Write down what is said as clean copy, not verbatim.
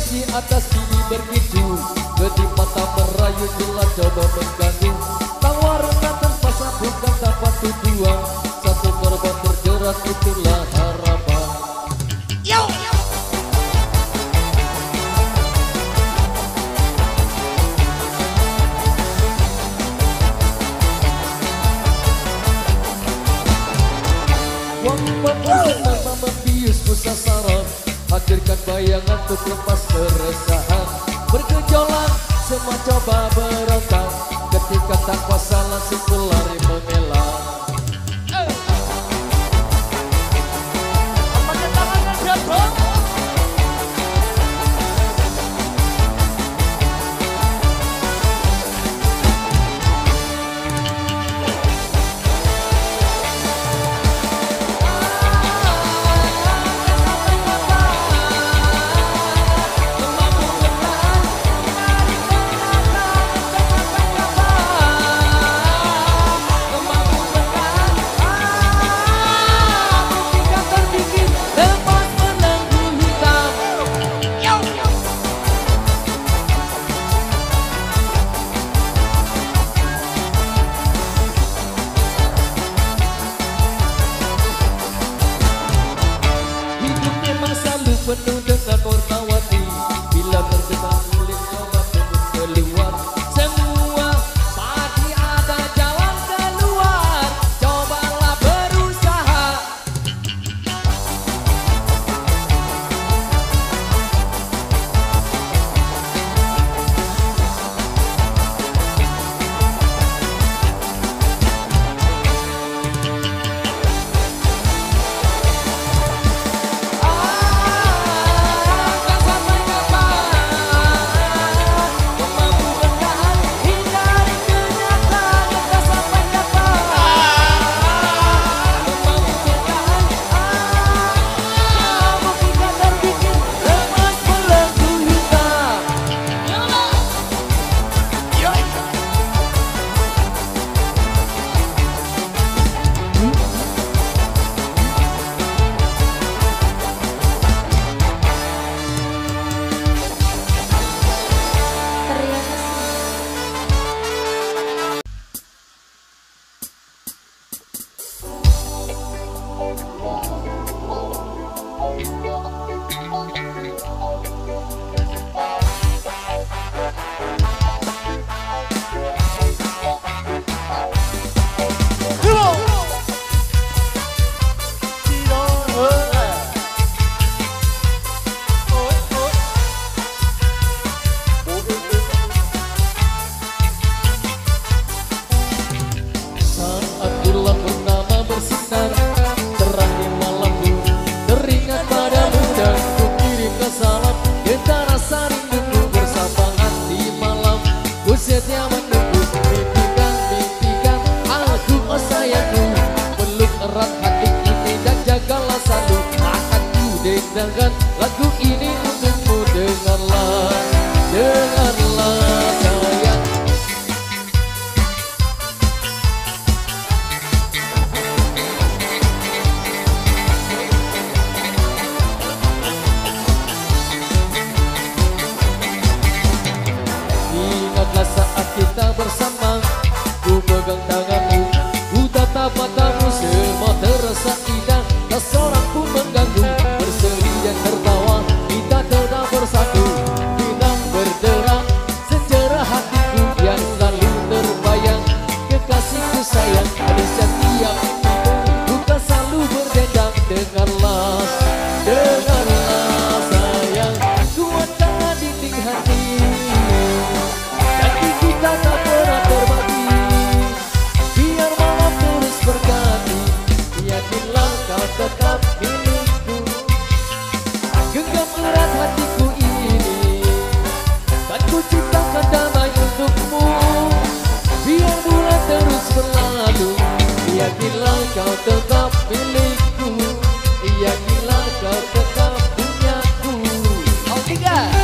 di atas sini berkicu, kedip mata merayu telah coba mengganggu. Tawaran tanpa bukan tanpa tujuan, satu korban terjerat itulah harapan. Yo. Mata membius sasaran, hadirkan bayangan untuk lepas keresahan. Bergejolak semua coba berontak, ketika tak kuasa langsung berlari mengelak. Pakai tangan ngedat bang. Penuh dengan kortawati, bila terdengar sulit coba tunggu keluar. Semua pasti ada jalan keluar, cobalah berusaha. Setia menunggu, mimpikan aku oh sayangku, peluk erat hati ini dan jagalah selalu. Akan ku dengarkan lagu ini untukmu, dengarlah, dengarlah sayang. Ingatlah saat kita bersama, ku pegang tanganmu, ku tatap matamu, semua terasa indah, tak seorang pun mengganggu. Berseri dan tertawa, kita tetap bersatu, bintang berderang, sejarah hatiku yang selalu terbayang. Kekasihku sayang, ada setiap mimpiku, bukan selalu berdendang. Dengarlah, dengarlah sayang, kuatkan dinding hati. Kita tak pernah terbagi, biar malam terus berganti. Yakinlah kau tetap milikku, genggam erat hatiku ini, kan ku ciptakan damai untukmu. Biar bulan terus berlalu, yakinlah kau tetap milikku, yakinlah kau tetap punyaku. Oh, tiga.